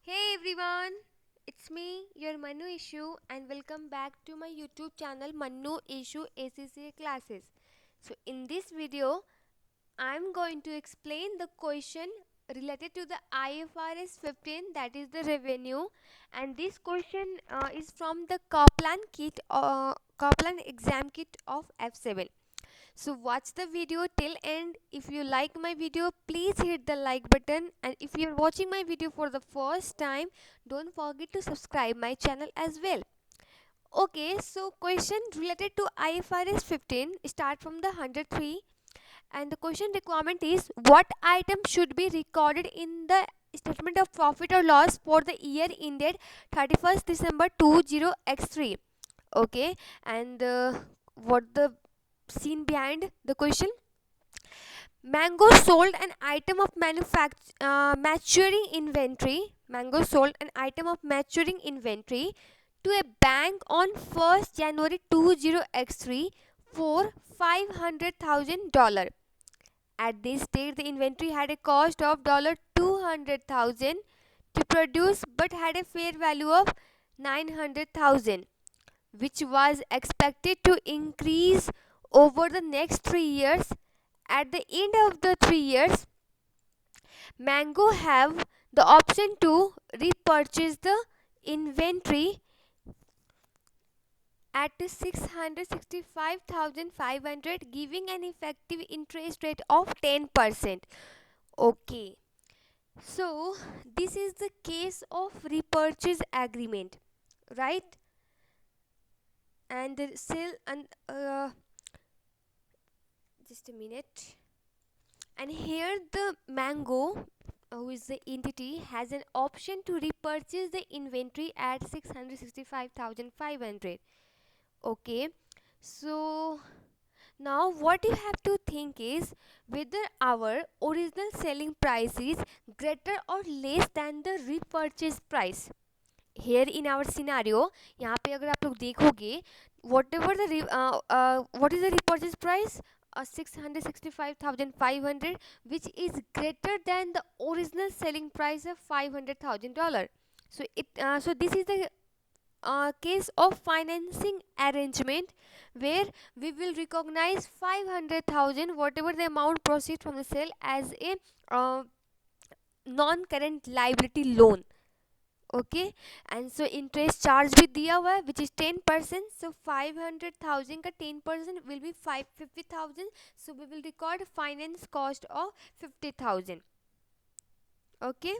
Hey everyone, it's me, your Manu Issue, and welcome back to my YouTube channel Manu Issue ACCA classes. So, in this video, I'm going to explain the question related to the IFRS 15, that is the revenue, and this question is from the Kaplan exam kit of F7. So watch the video till end. If you like my video, please hit the like button, and if you're watching my video for the first time, don't forget to subscribe my channel as well. Okay, so question related to IFRS 15 start from the 103, and the question requirement is what item should be recorded in the statement of profit or loss for the year ended 31st December 20x3. Okay, and what the scene behind the question. Mango sold an item of maturing inventory. Mango sold an item of maturing inventory to a bank on 1st January 20x3 for $500,000. At this date, the inventory had a cost of $200,000 to produce but had a fair value of $900,000, which was expected to increase over the next 3 years. At the end of the 3 years, Mango have the option to repurchase the inventory at 665,500, giving an effective interest rate of 10%. Okay, so this is the case of repurchase agreement, right? And the sale and just a minute. And here the Mango, who is the entity, has an option to repurchase the inventory at 665,500. Okay, so now what you have to think is whether our original selling price is greater or less than the repurchase price. Here in our scenario, यहाँ पे अगर आप लोग देखोगे, whatever the what is the repurchase price, 665,500, which is greater than the original selling price of $500,000. So this is the case of financing arrangement where we will recognize 500,000, whatever the amount proceeds from the sale, as a non-current liability loan. Okay, and so interest charge भी दिया हुआ है which is 10%. सो 500,000 का 10% will be 50,000. So we will record finance cost of 50,000. Okay,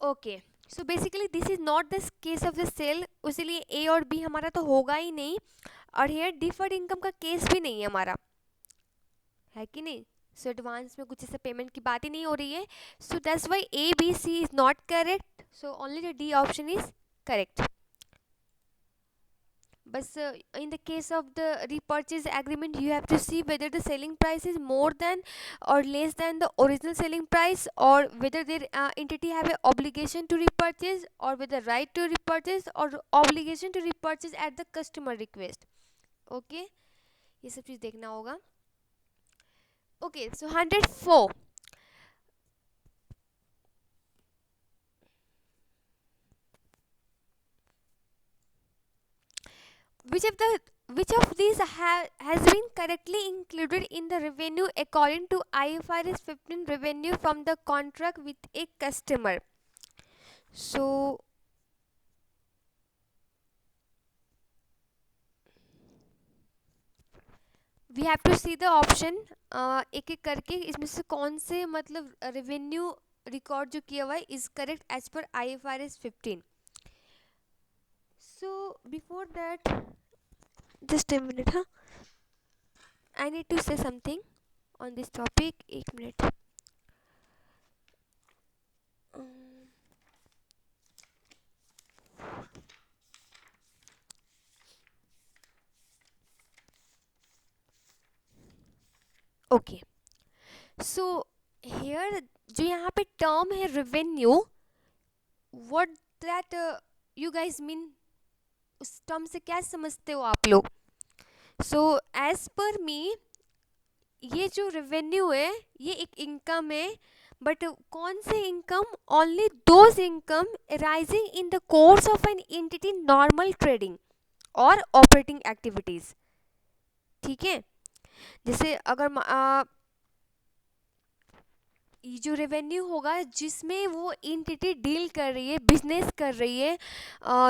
okay. So basically this is not the case of the sale, इसलिए ए और B हमारा तो होगा ही नहीं, और हेयर डिफर्ड इनकम का केस भी नहीं है हमारा, है कि नहीं. सो एडवांस में कुछ ऐसा पेमेंट की बात ही नहीं हो रही है. So that's why A B C is not correct. So only the D option is correct. But in the case of the repurchase agreement, you have to see whether the selling price is more than or less than the original selling price, or whether the entity have a obligation to repurchase, or with the right to repurchase, or obligation to repurchase at the customer request. Okay, ये सब चीज़ देखना होगा. Okay, so 104. Which of the which of these has been correctly included in the revenue according to IFRS 15 revenue from the contract with a customer? So we have to see the option एक एक करके इसमें से कौन से मतलब revenue record जो किया हुआ है is correct as per IFRS 15. So before that, just a minute, huh? I need to say something on this topic. एक minute. ओके, सो हेयर जो यहाँ पे टर्म है revenue, what that you guys mean, उस term से क्या समझते हो आप लोग? सो एज पर मी ये जो रेवेन्यू है ये एक इनकम है, बट कौन से income? Only those income rising in the course of an entity normal trading और ऑपरेटिंग एक्टिविटीज। ठीक है, जैसे अगर ये जो रेवेन्यू होगा जिसमें वो एंटिटी डील कर रही है, बिजनेस कर रही है,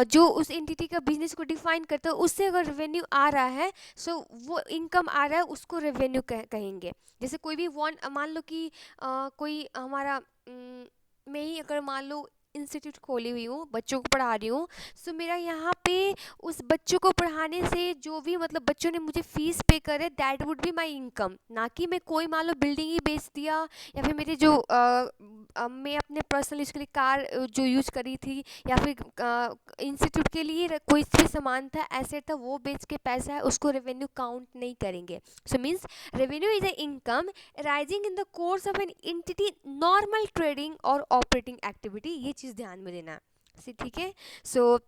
जो उस एंटिटी का बिजनेस को डिफाइन करता है, उससे अगर रेवेन्यू आ रहा है, सो वो इनकम आ रहा है, उसको रेवेन्यू कहेंगे। जैसे कोई भी वन मान लो कि कोई हमारा मैं ही अगर मान लो इंस्टीट्यूट खोली हुई हूँ, बच्चों को पढ़ा रही हूँ, सो मेरा यहाँ पे उस बच्चों को पढ़ाने से जो भी मतलब बच्चों ने मुझे फीस पे करे, that would be my income. ना कि मैं कोई मान लो बिल्डिंग ही बेच दिया, या फिर मेरे जो मैं अपने पर्सनल यूज़ के लिए कार जो यूज़ करी थी, या फिर इंस्टीट्यूट के लिए कोई भी सामान था, एसेट था, वो बेच के पैसा है, उसको रेवेन्यू काउंट नहीं करेंगे। So means revenue is a income rising in the course of an entity normal trading और ऑपरेटिंग एक्टिविटी। ये चीज़ ध्यान में देना। ठीक है, सो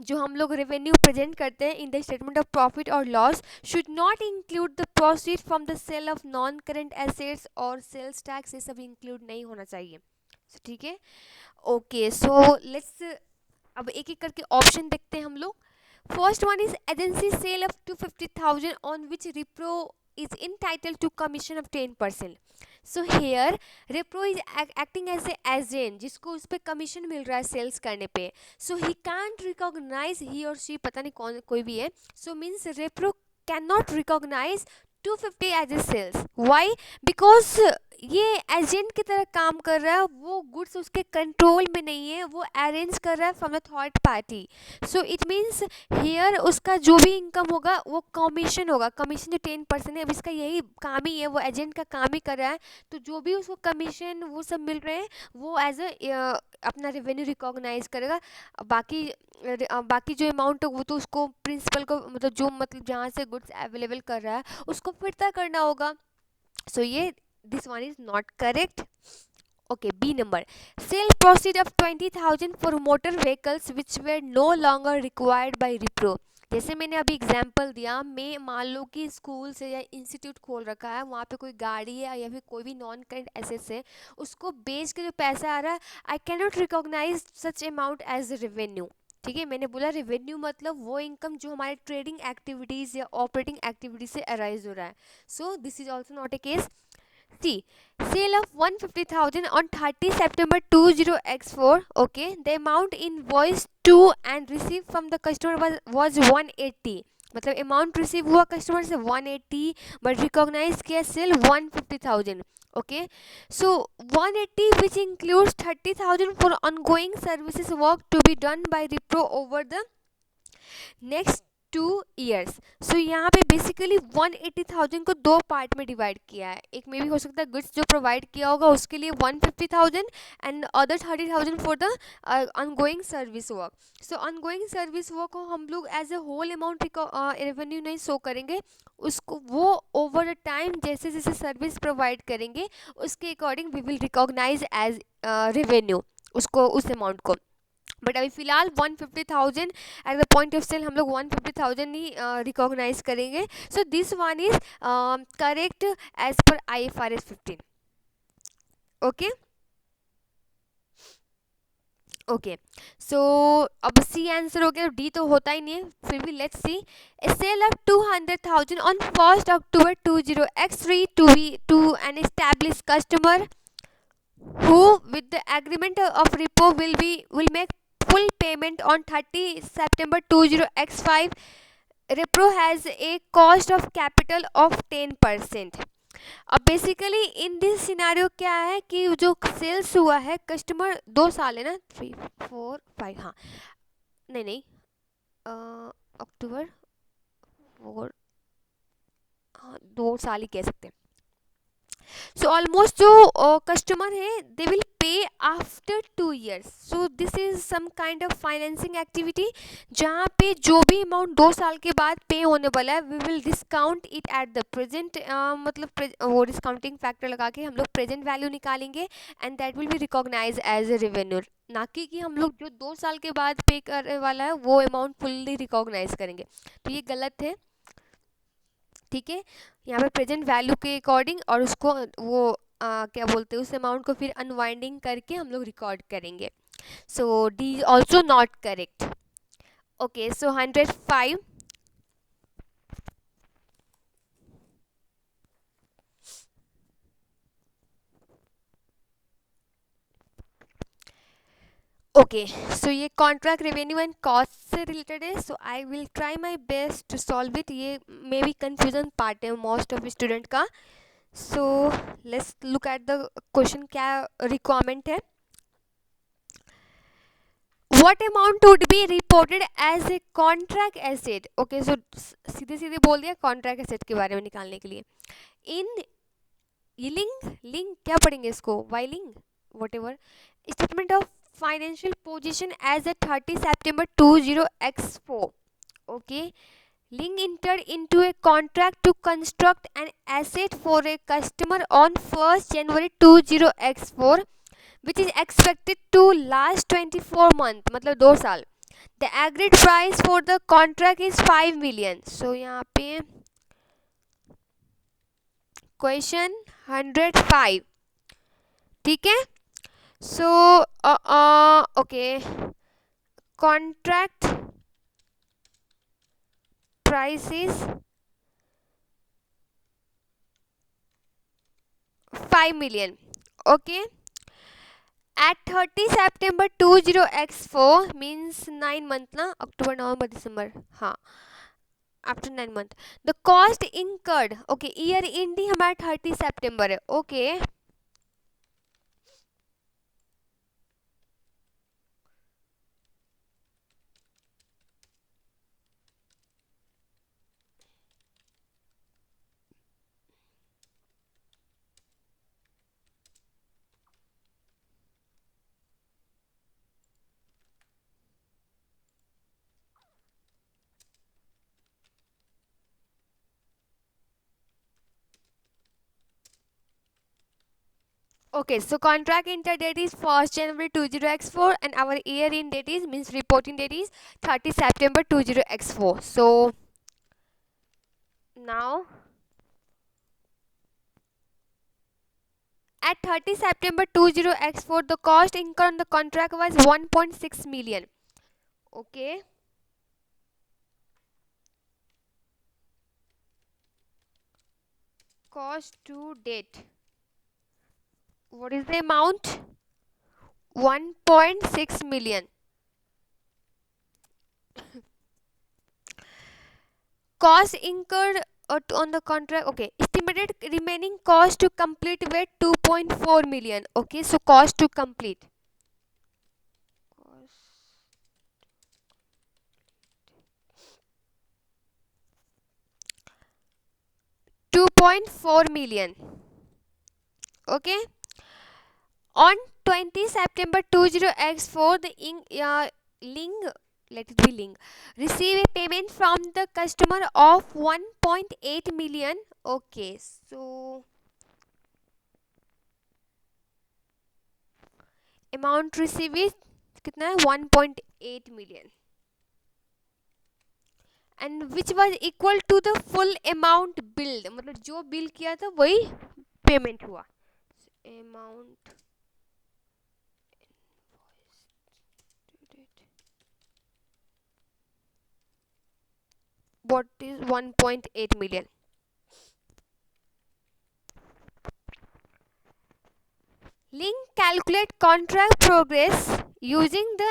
जो हम लोग रेवेन्यू प्रेजेंट करते हैं in the statement of profit और loss should not include the proceed from the sale of non current assets और सेल्स टैक्स, ये सब इंक्लूड नहीं होना चाहिए। ठीक है, ओके, सो लेट्स अब एक एक करके ऑप्शन देखते हैं हम लोग। First one is agency sale of 250,000 on which Repro is entitled to commission of 10%. So here Repro is acting as a agent जिसको उस पर कमीशन मिल रहा है सेल्स करने पे. So he can't recognize, he or she पता नहीं कौन कोई भी है, so means Repro cannot recognize 250 as a sales. Why? Because ये एजेंट की तरह काम कर रहा है, वो गुड्स उसके कंट्रोल में नहीं है, वो अरेंज कर रहा है from the third party. So it means here उसका जो भी इनकम होगा वो कमीशन होगा. कमीशन जो 10% है, अब इसका यही काम ही है, वो एजेंट का काम ही कर रहा है. तो जो भी उसको कमीशन वो सब मिल रहे हैं वो एज अपना रेवेन्यू रिकॉग्नाइज करेगा. बाकी बाकी जो अमाउंट है वो तो उसको प्रिंसिपल को मतलब जो मतलब जहाँ से गुड्स अवेलेबल कर रहा है उसको फिरता करना होगा. सो ये this one is not correct. Okay, B number, sale proceed of 20,000 for motor vehicles which were no longer required by Repro. जैसे मैंने अभी एग्जांपल दिया, मैं मान लो कि स्कूल से या इंस्टीट्यूट खोल रखा है, वहाँ पे कोई गाड़ी है या फिर कोई भी नॉन करेंट एसेट्स है, उसको बेच के जो पैसा आ रहा है, I cannot recognise such amount as revenue. ठीक है, मैंने बोला रेवेन्यू मतलब वो इनकम जो हमारे ट्रेडिंग एक्टिविटीज़ या ऑपरेटिंग एक्टिविटीज से अराइज हो रहा है. सो this is also not a case. C. Sale of 150,000 on 30 September 20x4. Okay. The amount invoiced to and received from the customer was 180. मतलब अमाउंट रिसीव हुआ customer से 180, but recognise किया sale 150,000. Okay, so 180 which includes 30,000 for ongoing services work to be done by Repro over the next 2 years. So यहाँ पे basically 180,000 को दो part में divide किया है. एक में भी हो सकता है गुड्स जो प्रोवाइड किया होगा उसके लिए 150,000 and other 30,000 for the ongoing service work. So ongoing service work को हम लोग as a whole amount revenue नहीं शो करेंगे, उसको वो ओवर द टाइम जैसे जैसे सर्विस प्रोवाइड करेंगे उसके according we will recognise as revenue उसको, उस अमाउंट को. बट अभी फिलहाल 150,000 at the point of sale हम लोग 150,000 ही रिकॉग्नाइज करेंगे. So this one is correct as per IFRS 15. Okay okay, so अब सी आंसर हो गया, डी तो होता ही नहीं है, फिर भी let's see. A sale of 200,000 on 1st October 20x3 to an established customer who with the agreement of repo will make full payment on 30 September 20x5. Repro has a cost of capital of 10%. अब basically in this scenario क्या है कि जो sales हुआ है customer 2 साल है ना, 3 4 5, हाँ नहीं नहीं अक्टूबर 4, हाँ 2 साल ही कह सकते हैं. सो ऑलमोस्ट जो कस्टमर है they will pay after 2 years. So this is some kind of financing activity जहाँ पे जो भी अमाउंट 2 साल के बाद पे होने वाला है we will discount it at the present, मतलब वो डिस्काउंटिंग फैक्टर लगा के हम लोग प्रेजेंट वैल्यू निकालेंगे and that will be recognise as a revenue. ना कि हम लोग जो 2 साल के बाद पे करने वाला है वो अमाउंट फुल्ली रिकॉग्नाइज करेंगे. तो ये गलत है. ठीक है, यहाँ पे प्रेजेंट वैल्यू के अकॉर्डिंग, और उसको वो क्या बोलते हैं, उस अमाउंट को फिर अनवाइंडिंग करके हम लोग रिकॉर्ड करेंगे. So D is also not correct. Okay, so 105. Okay, so ये कॉन्ट्रैक्ट रेवेन्यू एंड कॉस्ट से रिलेटेड है. So I will try my best to solve it. ये मे बी कन्फ्यूजन पार्ट है मोस्ट ऑफ स्टूडेंट का. So let's look at the question. क्या requirement है? What amount would be reported as a contract asset? Okay, so सीधे सीधे बोल दिया contract asset के बारे में निकालने के लिए. In लिंक क्या पढ़ेंगे इसको, oiling whatever. Statement of financial position as at 30 September 20x4. Okay, Ling entered into a contract to construct an asset for a customer on 1st January 20x4, which is expected to last 24 months, मतलब 2 साल. The agreed price for the contract is 5 million. So यहाँ पे question 105, ठीक है. So okay, contract price is 5 million. Okay, at 30 September 20x4 means 9 month ना, अक्टूबर नवंबर दिसंबर, हाँ, after 9 month. The cost incurred, okay, year ending हमारा 30 September है. Okay, okay, so contract enter date is 1st January 20x4 and our year in date is, means reporting date is 30 September 20x4. So now at 30 September 20x4 the cost incurred on the contract was 1.6 million. Okay, cost to date, what is the amount? 1.6 million. Cost incurred on the contract, okay, estimated remaining cost to complete were 2.4 million. Okay, so cost to complete, cost 2.4 million. Okay, on 20 September 20x4 the Ling, let it be Ling, receive a payment from the customer of 1.8 million. Okay, so amount received is कितना है, 1.8 million, and which was equal to the full amount billed, मतलब जो bill किया था वही payment हुआ. Amount what is 1.8 million. Link calculate contract progress using the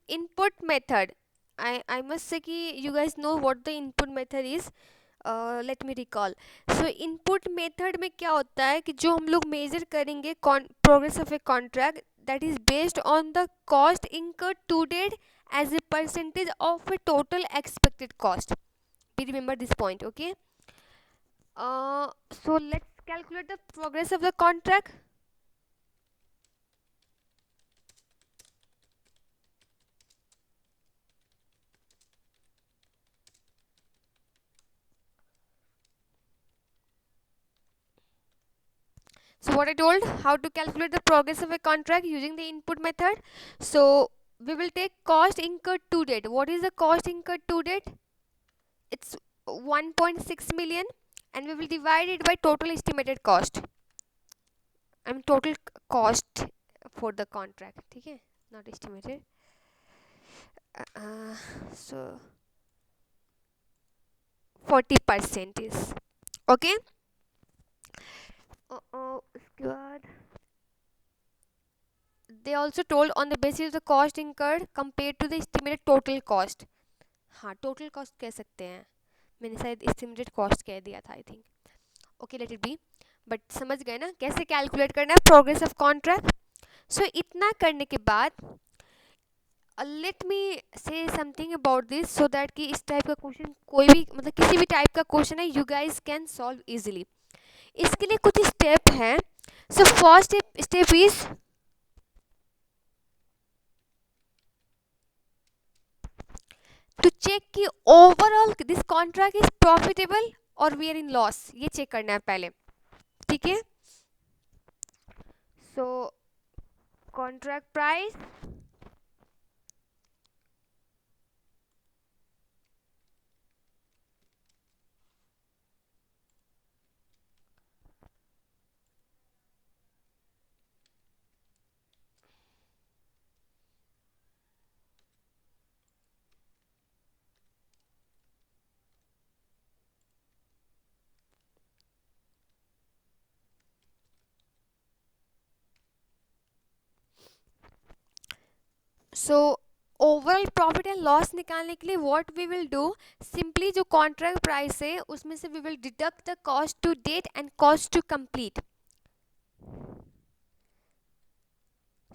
input method. I must say कि you guys know what the input method is. Let me recall. So input method में क्या होता है कि जो हम लोग measure करेंगे progress of a contract, that is based on the cost incurred to date as a percentage of a total expected cost. We remember this point, okay? So let's calculate the progress of the contract. So what I told, how to calculate the progress of a contract using the input method. So we will take cost incurred to date. What is the cost incurred to date? It's 1.6 million. and we will divide it by total estimated cost. I mean total cost for the contract. ठीक है, not estimated. So 40% is okay. उसके बाद they also told on the basis of the cost incurred compared to the estimated total cost. हाँ total cost कह सकते हैं, मैंने शायद estimated cost कह दिया था I think. Okay let it B, but समझ गए ना कैसे कैलकुलेट करना है प्रोग्रेस ऑफ कॉन्ट्रैक्ट. सो इतना करने के बाद लेट मी से something about this so that कि इस टाइप का क्वेश्चन कोई भी मतलब किसी भी टाइप का क्वेश्चन है you guys can solve easily. इसके लिए कुछ स्टेप हैं. So first step is to check कि overall this contract is profitable और वी आर इन लॉस. ये चेक करना है पहले, ठीक है. So contract price so overall profit and loss निकालने के लिए what we will do, simply जो कॉन्ट्रैक्ट प्राइस है उसमें से we will deduct the cost to date and cost to complete.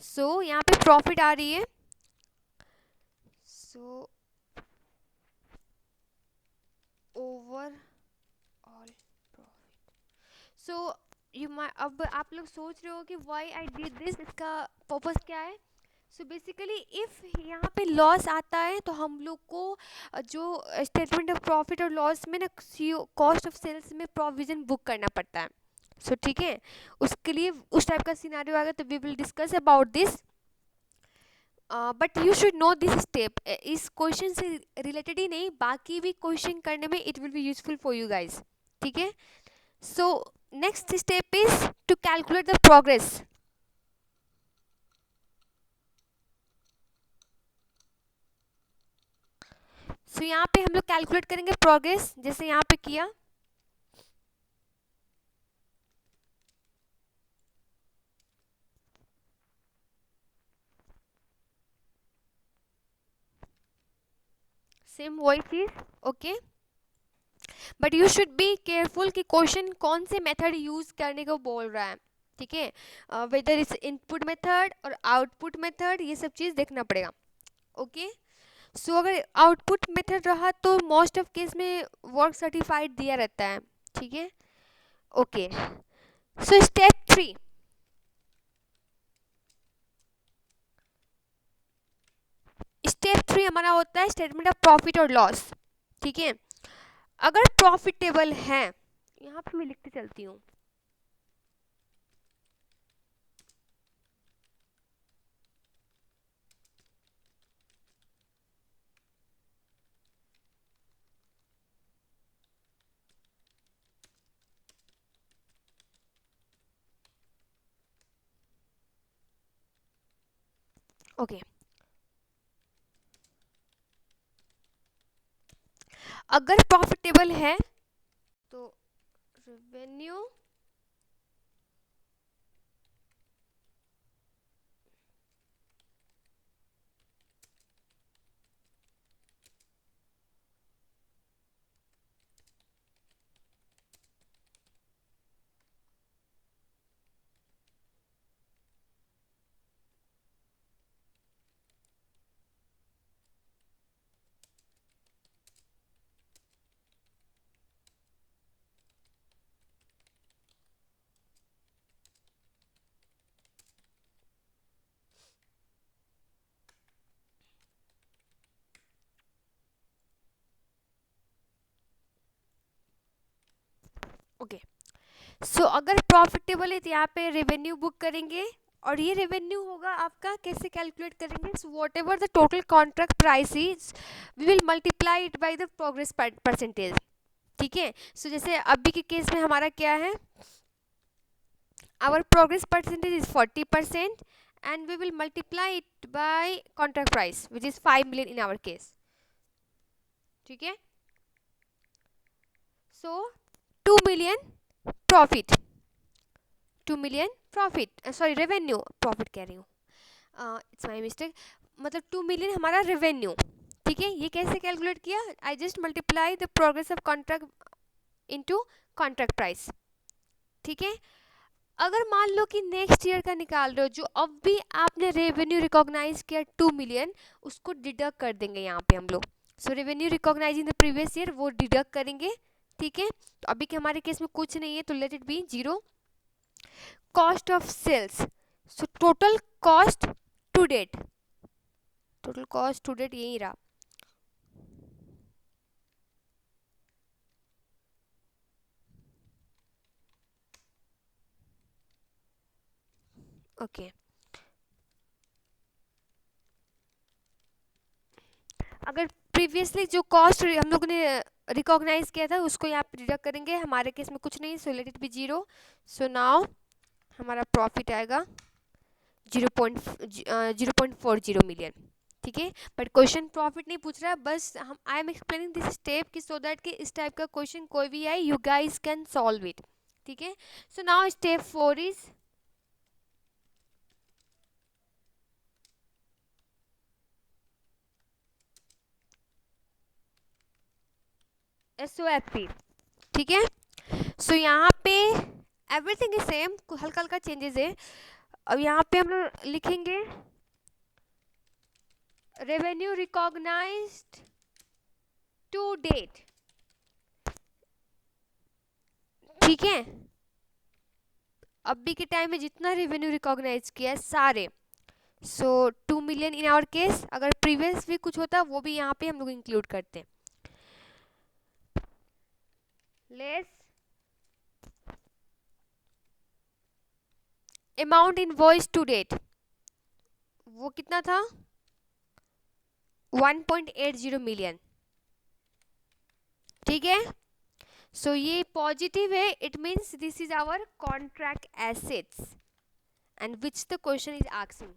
सो यहाँ पे प्रॉफिट आ रही है. सो ओवरऑल प्रॉफिट. सो अब आप लोग सोच रहे हो कि व्हाई आई डिड दिस, इसका पर्पस क्या है. सो बेसिकली इफ़ यहाँ पे लॉस आता है तो हम लोग को जो स्टेटमेंट ऑफ प्रॉफिट और लॉस में ना कॉस्ट ऑफ सेल्स में प्रोविज़न बुक करना पड़ता है. सो ठीक है, उसके लिए उस टाइप का सिनेरियो आएगा तो we will discuss about this. But you should know this step. इस क्वेश्चन से रिलेटेड ही नहीं, बाकी भी क्वेश्चन करने में it will be useful for you guys, ठीक है. So next step is to calculate the progress. So यहाँ पे हम लोग कैलकुलेट करेंगे प्रोग्रेस जैसे यहाँ पे किया. सेम वही चीज, okay. But you should be careful कि क्वेश्चन कौन से मेथड यूज करने को बोल रहा है, ठीक है. वेदर इज इनपुट मेथड और आउटपुट मेथड, ये सब चीज़ देखना पड़ेगा, ओके. सो अगर आउटपुट मेथड रहा तो मोस्ट ऑफ केस में वर्क सर्टिफाइड दिया रहता है, ठीक है, ओके. सो स्टेप 3, हमारा होता है स्टेटमेंट ऑफ प्रॉफिट और लॉस, ठीक है. अगर प्रॉफिटेबल है, यहाँ पे मैं लिखते चलती हूँ. ओके, अगर प्रॉफिटेबल है तो रेवेन्यू ओके. सो अगर प्रॉफिटेबल है तो यहाँ पे रेवेन्यू बुक करेंगे और ये रेवेन्यू होगा आपका, कैसे कैलकुलेट करेंगे. So whatever the total contract price is we will multiply it by the progress percentage, ठीक है। सो जैसे अभी के केस में हमारा क्या है, our progress percentage is 40% and we will multiply it by contract price which is 5 million in our case, ठीक है। so 2 million profit, 2 million profit, sorry revenue, profit कह रही हूँ, इट्स माय मिस्टेक, मतलब 2 मिलियन हमारा रेवेन्यू, ठीक है। ये कैसे कैलकुलेट किया, I just multiply the progress of contract into contract price, ठीक है। अगर मान लो कि नेक्स्ट ईयर का निकाल रहे हो, जो अब भी आपने रेवेन्यू रिकॉग्नाइज किया 2 मिलियन, उसको डिडक्ट कर देंगे यहाँ पे हम लोग। So revenue recognise in the previous year वो डिडक्ट करेंगे, ठीक है। तो अभी के हमारे केस में कुछ नहीं है तो let it be zero. Cost of sales, so total cost to date, total cost to date यही रहा, ओके। अगर प्रीवियसली जो कॉस्ट हम लोगों ने रिकॉग्नाइज किया था उसको यहाँ पे डिडक्ट करेंगे, हमारे केस में कुछ नहीं, so let it be zero. So now हमारा प्रॉफिट आएगा 0.40 मिलियन, ठीक है। बट क्वेश्चन प्रॉफिट नहीं पूछ रहा है, बस हम I am explaining this step कि सो दैट कि इस टाइप का क्वेश्चन कोई भी आए you guys can solve it, ठीक है। So now step 4 is SOFP, ठीक है। सो यहाँ पे एवरीथिंग इज सेम, हल्का हल्का चेंजेस है। अब यहाँ पे हम लोग लिखेंगे रेवेन्यू रिकॉग्नाइज्ड टू डेट, ठीक है। अभी के टाइम में जितना रेवेन्यू रिकॉग्नाइज किया है सारे, सो 2 मिलियन इन आवर केस, अगर प्रीवियस भी कुछ होता वो भी यहाँ पे हम लोग इंक्लूड करते हैं। Less amount invoice to date, वो कितना था 1.80 मिलियन, ठीक है। सो ये पॉजिटिव है, it means this is our contract assets and which the question is asking.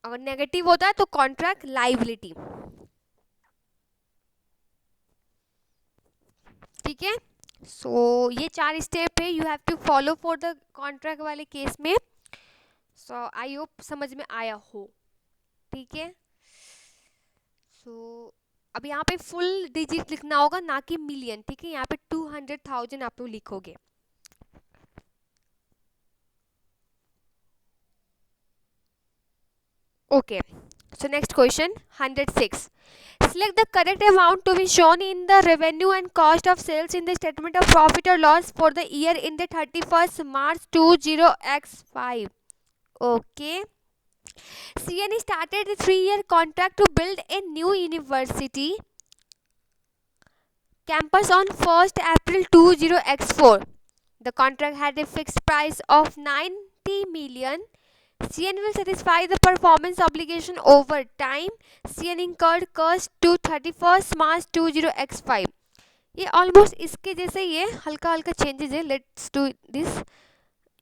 अगर नेगेटिव होता है तो कॉन्ट्रैक्ट लाइबिलिटी, ठीक है। सो ये 4 स्टेप है you have to follow for the contract वाले केस में। सो आई होप समझ में आया हो, ठीक है। सो अब यहाँ पे फुल डिजिट लिखना होगा ना कि मिलियन, ठीक है। यहाँ पे 200,000 आप लोग लिखोगे, okay। So next question 106, select the correct amount to be shown in the revenue and cost of sales in the statement of profit or loss for the year in the 31st March 20x5, okay। CN started a 3-year contract to build a new university campus on 1st April 20x4. The contract had a fixed price of 90 million. CN will satisfy the performance obligation over time. CN incurred cost to 31st March 20x5. ये almost इसके जैसे ही है, हल्का हल्का changes है। Let's do this,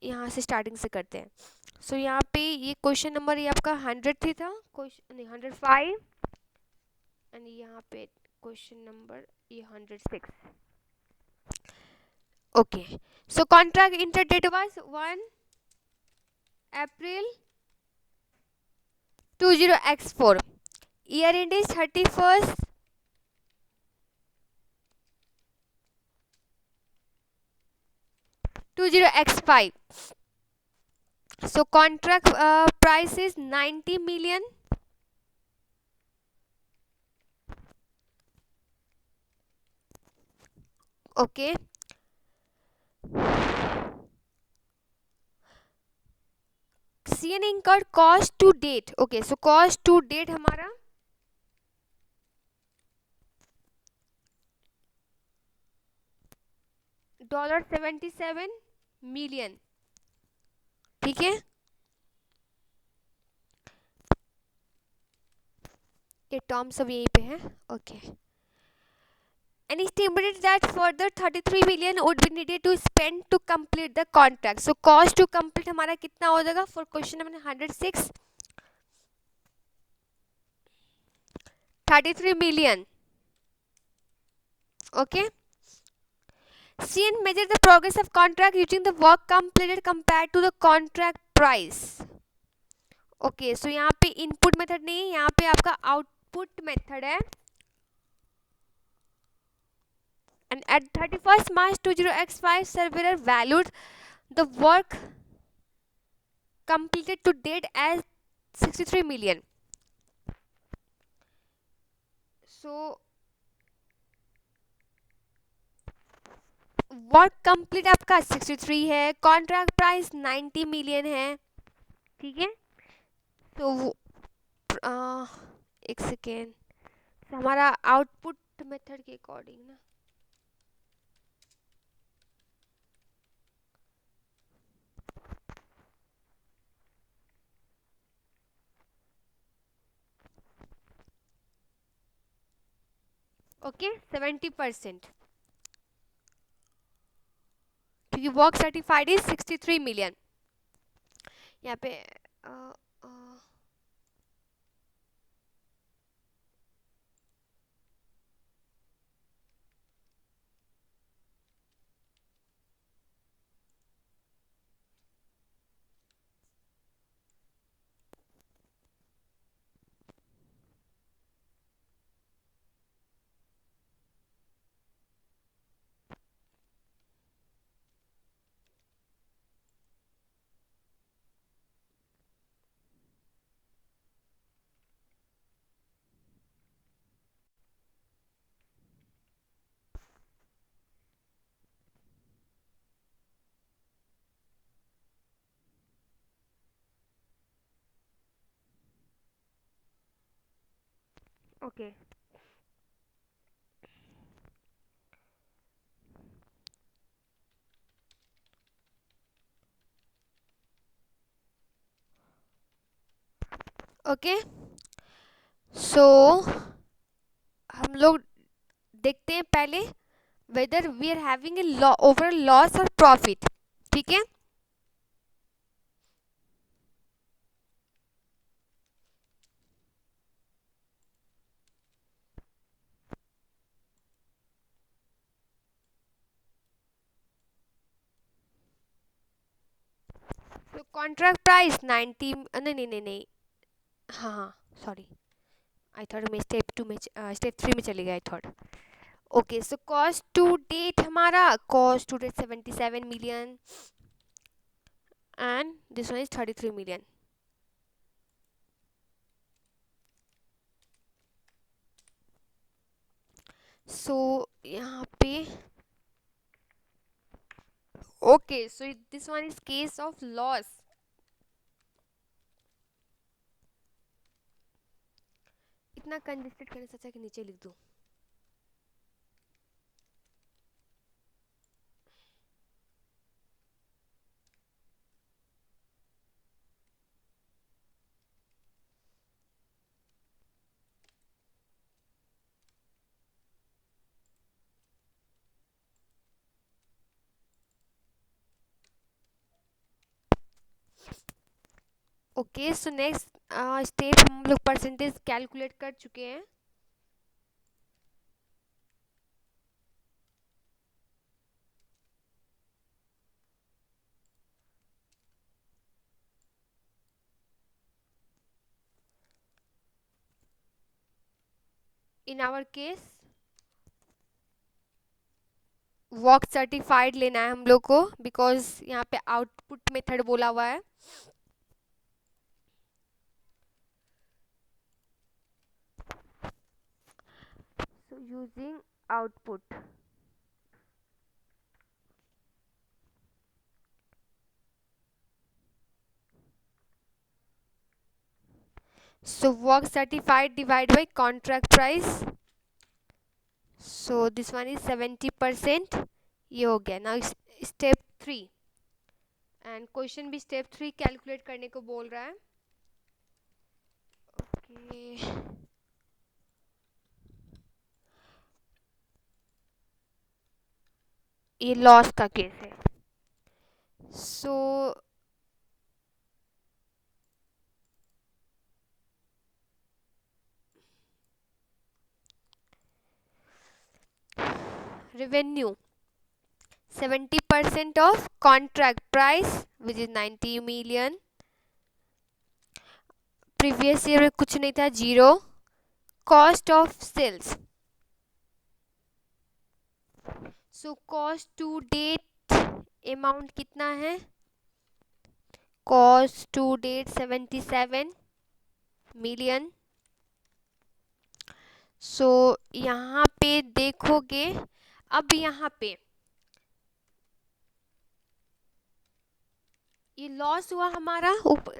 यहाँ से starting से करते हैं। सो यहाँ पे ये क्वेश्चन नंबर ये आपका 103 था, क्वेश्चन नहीं 105, एंड यहाँ पे क्वेश्चन नंबर ये 106, okay. So contract inter date was 1 April 20x4, year end is 31st x5. So contract price is 90 million. Okay. CN incurred cost to date. Okay, so cost to date हमारा $77 million, ठीक है। ये term सब यहीं पे है. Okay. And estimated that further 33 million would be needed to spend to complete the contract. So cost to complete हमारा कितना हो जाएगा for question number 106? 33 million. Okay. See and measure the progress of contract using the work completed compared to the contract price. Okay, so यहाँ पे input method नहीं है, यहाँ पे आपका output method है. And at 31st March 20x5 surveyor valued the work completed to date as 63 million. So work complete आपका 63 है, कॉन्ट्रैक्ट प्राइस 90 मिलियन है. ठीक है. तो एक सेकेंड, हमारा आउटपुट मेथड के अकॉर्डिंग ना. ओके 70%, क्योंकि वर्क सर्टिफाइड इज 63 मिलियन. यहाँ पे ओके. ओके, सो हम लोग देखते हैं पहले whether we are having a overall loss और प्रॉफिट. ठीक है. तो कॉन्ट्रैक्ट प्राइस 90, नहीं नहीं नहीं नहीं, हाँ हाँ सॉरी, आई थॉट मैं स्टेप 2 में स्टेप 3 में चली गई, I thought. Okay, so cost to date हमारा, cost to date 77 million and this one is 33 million. So यहाँ पे okay, so this one is case of loss. इतना कंजेस्टेड करने से अच्छा कि नीचे लिख दूँ. ओके, सो नेक्स्ट स्टेप हम लोग परसेंटेज कैलकुलेट कर चुके हैं. In our case work certified लेना है हम लोग को, बिकॉज यहाँ पे आउटपुट मेथड बोला हुआ है. So using output, so work certified divided by contract price, so this one is 70%. ये हो गया. now step 3, एंड क्वेश्चन भी स्टेप 3 कैलकुलेट करने को बोल रहा है. ओके, ये लॉस का केस है। So revenue 70% of contract price which is 90 million। Previous year में कुछ नहीं था, zero. Cost of sales, so cost to date amount कितना है? Cost to date 77 million. So यहाँ पे देखोगे, अब यहाँ पे ये लॉस हुआ हमारा,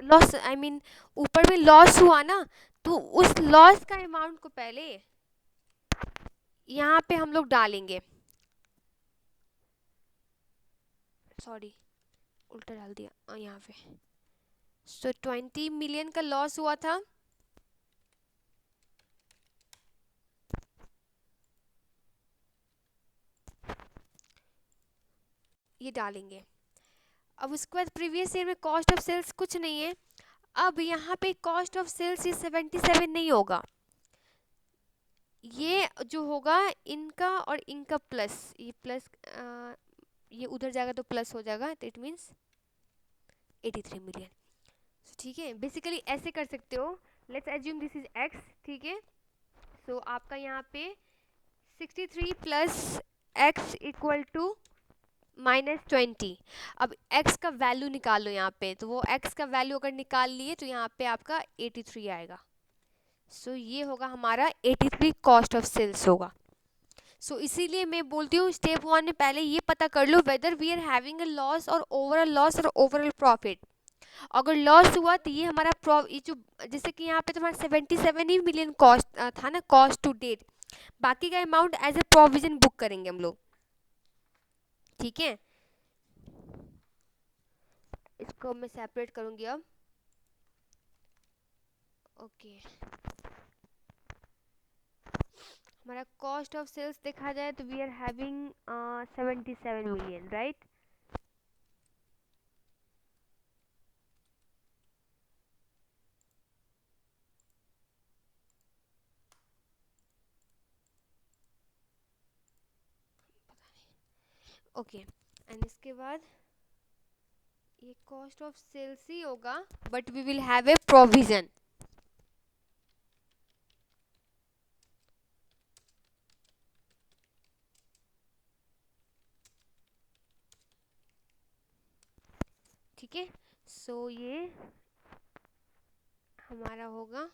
लॉस आई मीन ऊपर में लॉस हुआ ना, तो उस लॉस का अमाउंट को पहले यहाँ पे हम लोग डालेंगे। सॉरी, उल्टा डाल दिया यहाँ पे। सो 20 मिलियन का लॉस हुआ था, ये डालेंगे। अब उसके बाद प्रीवियस ईयर में कॉस्ट ऑफ सेल्स कुछ नहीं है। अब यहाँ पे कॉस्ट ऑफ सेल्स ये 77 नहीं होगा, ये जो होगा इनका और इनका प्लस, ये प्लस ये उधर जाएगा तो प्लस हो जाएगा, तो इट मीन्स 83 मिलियन। ठीक है, बेसिकली ऐसे कर सकते हो। Let's assume this is x, ठीक है। सो आपका यहाँ पे 63 प्लस एक्स इक्वल टू -20। अब x का वैल्यू निकालो यहाँ पे, तो वो x का वैल्यू अगर निकाल लिए तो यहाँ पे आपका 83 आएगा। सो ये होगा हमारा 83 कॉस्ट ऑफ सेल्स होगा। सो इसीलिए मैं बोलती हूँ स्टेप 1 में पहले ये पता कर लो whether we are having a loss और ओवरऑल लॉस और ओवरऑल प्रॉफिट। अगर लॉस हुआ तो ये हमारा ये जो, जैसे कि यहाँ पे तुम्हारा 77 ही मिलियन कॉस्ट था ना, कॉस्ट टू डेट, बाकी का amount as a provision book करेंगे हम लोग, ठीक है। इसको मैं सेपरेट करूंगी अब, ओके। हमारा कॉस्ट ऑफ सेल्स देखा जाए तो we are having 77 million, right. Okay, and इसके बाद ये कॉस्ट ऑफ सेल्स ही होगा, but we will have a provision. ठीक है, सो ये हमारा होगा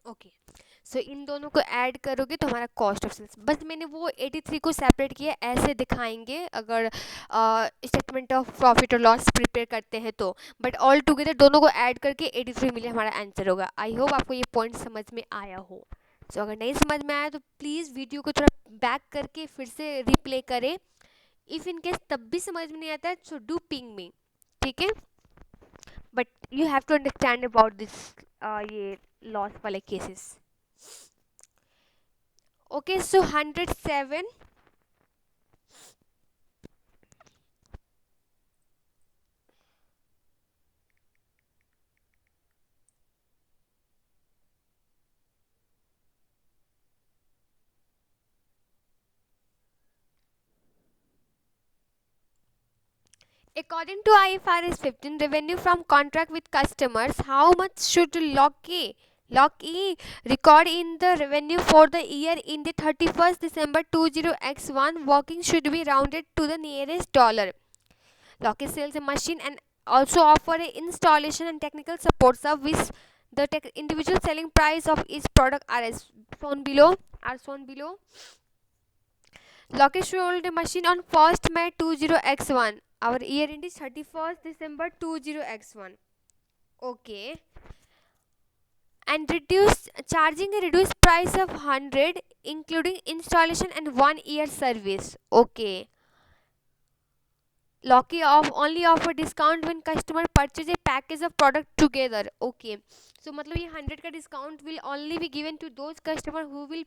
ओके। सो इन दोनों को ऐड करोगे तो हमारा कॉस्ट ऑफ सेल्स, बस मैंने वो 83 को सेपरेट किया, ऐसे दिखाएंगे अगर स्टेटमेंट ऑफ प्रॉफिट और लॉस प्रिपेयर करते हैं तो, बट ऑल टुगेदर दोनों को ऐड करके 83 मिलियन हमारा आंसर होगा। आई होप आपको ये पॉइंट समझ में आया हो। सो अगर नहीं समझ में आया तो प्लीज़ वीडियो को थोड़ा बैक करके फिर से रिप्ले करें। इफ़ इन केस तब भी समझ में नहीं आता है सो डू पिंग मी, ठीक है। But you have to understand about this ये लॉस वाले cases. Okay, so 107, according to IFRS 15 revenue from contract with customers, how much should Lock-E record in the revenue for the year in the 31st December 20x1? Working should be rounded to the nearest dollar. Lock-E sells a machine and also offer a installation and technical support service. The individual selling price of each product are shown below. Lock-E sold a machine on 1st May 20x1. Our year end is 31st December 20x1. Okay. and reduce charging a reduced price of 100 including installation and 1 year service. Okay, Locky off only offer discount when customer purchase a package of product together. Okay, so मतलब ये 100 का discount will only be given to those customer who will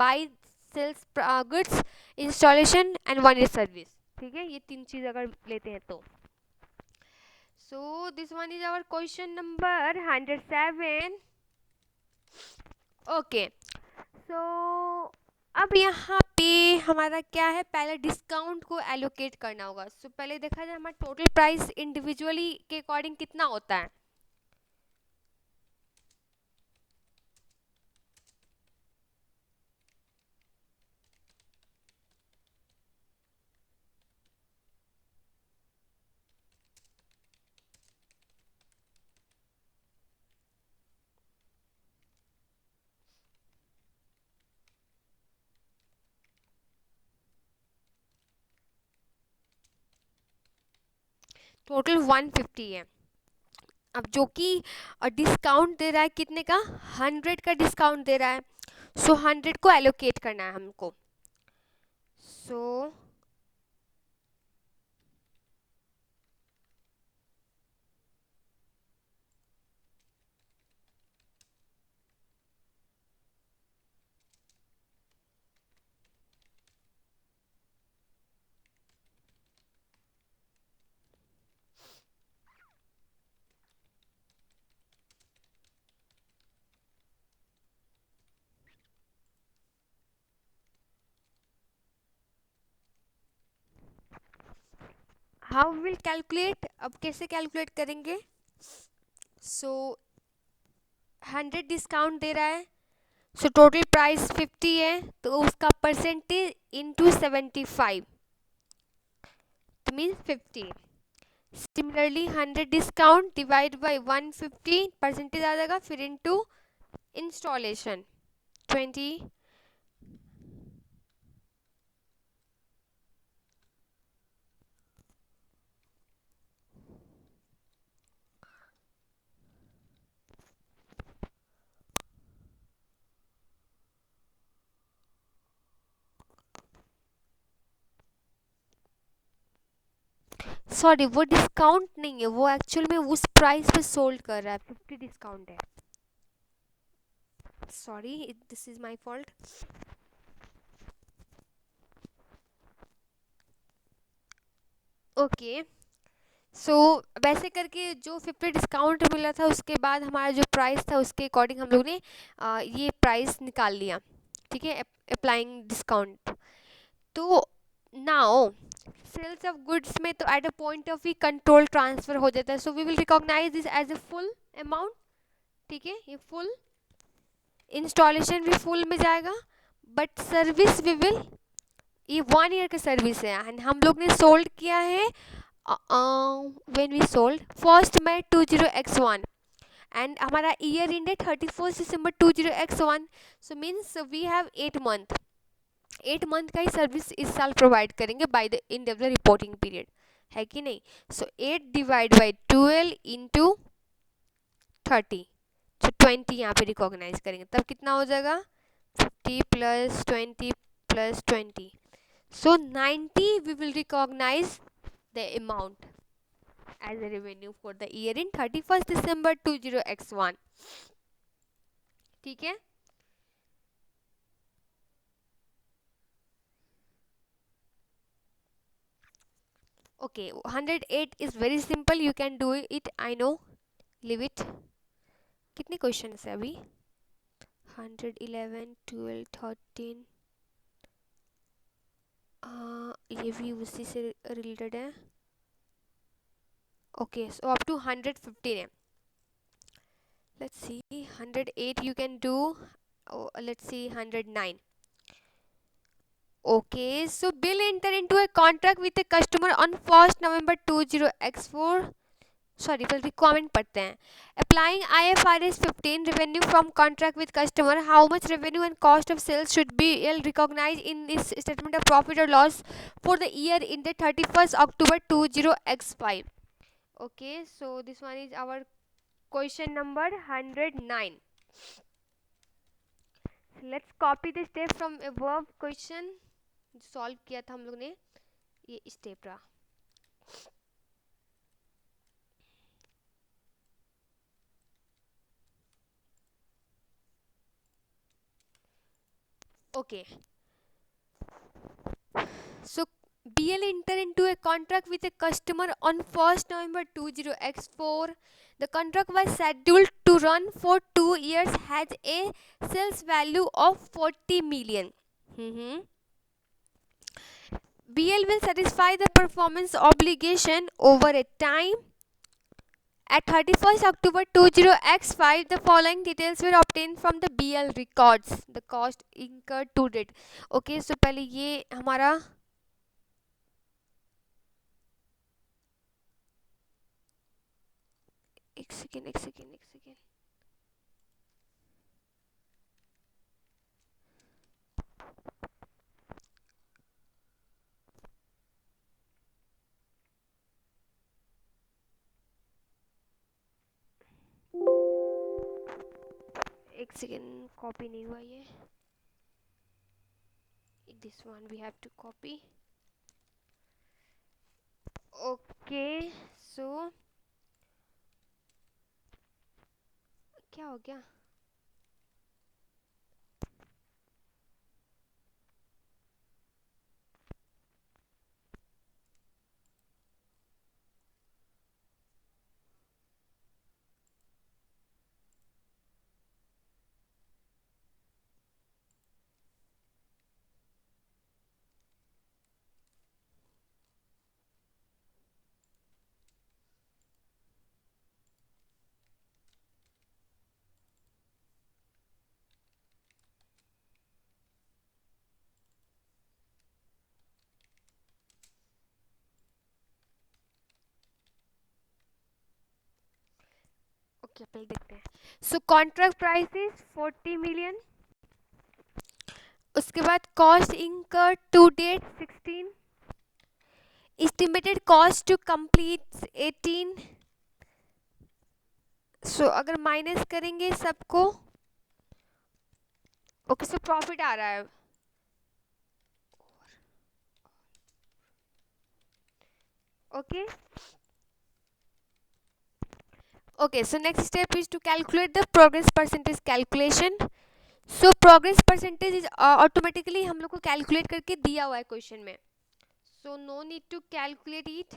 buy sales goods, installation and 1 year service. ठीक है, ये तीन चीज अगर लेते हैं तो. So this one is our question number 107. Okay, so अब यहाँ पे हमारा क्या है, पहले डिस्काउंट को एलोकेट करना होगा. सो पहले देखा जाए हमारा टोटल प्राइस इंडिविजुअली के अकॉर्डिंग कितना होता है. टोटल 150 है. अब जो कि डिस्काउंट दे रहा है कितने का, 100 का डिस्काउंट दे रहा है. सो 100 को एलोकेट करना है हमको. सो हाउ विल कैलकुलेट, अब कैसे कैलकुलेट करेंगे. सो 100 डिस्काउंट दे रहा है. सो टोटल प्राइस 50 है तो उसका परसेंटेज इंटू 75 तो means 50. Similarly 100 discount divide by 150 percentage आ जाएगा, फिर इंटू इंस्टॉलेशन 20. सॉरी वो डिस्काउंट नहीं है, वो एक्चुअल में उस प्राइस पे सोल्ड कर रहा है, 50 डिस्काउंट है. Sorry this is my fault. Okay, so वैसे करके जो 50 डिस्काउंट मिला था उसके बाद हमारा जो प्राइस था उसके अकॉर्डिंग हम लोग ने ये प्राइस निकाल लिया. ठीक है, अप्लाइंग डिस्काउंट. तो नाउ सेल्स ऑफ गुड्स में तो at a point of view control transfer हो जाता है. So we will recognise this as a full amount. ठीक है, ये फुल इंस्टॉलेशन भी फुल में जाएगा, बट सर्विस वी विल, ये 1 year का सर्विस है एंड हम लोग ने सोल्ड किया है when we sold 1 May 20x1 and हमारा ईयर इंड है 31 December 20x1. So means we have 8 month. 8 month का ही सर्विस इस साल प्रोवाइड करेंगे by the end of the reporting period, है कि नहीं. सो 8 डिवाइड बाई 12 इंटू 30, तो 20 यहाँ पे रिकॉग्नाइज करेंगे, तब कितना हो जाएगा 50 plus 20 plus 20. So 90 we will recognize the amount as a revenue for the year in 31st December 20x1. ठीक है. Okay, 108 is very simple, you can do it, I know. Leave it. कितने question है अभी, 111 12 13. ये भी उसी से related है. ओके, सो अप टू 115 है. Let's see 108 you can do. Let's see 109. Okay, so bill enter into a contract with a customer on 1st November 20x4. Sorry, well requirement पढ़ते हैं. Applying IFRS 15 revenue from contract with customer, how much revenue and cost of sales should be recognized in this statement of profit or loss for the year ended 31st October 20x5. Okay, so this one is our question number 109. Let's copy the step from above question जो solve किया था हम लोग ने, ये step रहा। Okay, so BL enter into a contract with a customer on 1st November 20x4. The contract was scheduled to run for 2 years, has a sales value of 40 million. BL will satisfy the performance obligation over a time. At 31st October 20x5, the following details were obtained from the BL records. The cost incurred to date. Okay, so पहले ये हमारा एक second copy नहीं हुआ ये, this one we have to copy. Okay, so क्या हो गया? ओके, पहले देखते हैं। So contract price is 40 million. उसके बाद cost incur to date 16, estimated cost to complete 18। So अगर माइनस करेंगे सबको, ओके, सो प्रॉफिट आ रहा है। Okay okay, so next step is to calculate the progress percentage calculation. So progress percentage is automatically हम लोग को कैलकुलेट करके दिया हुआ है क्वेश्चन में, so no need to calculate it.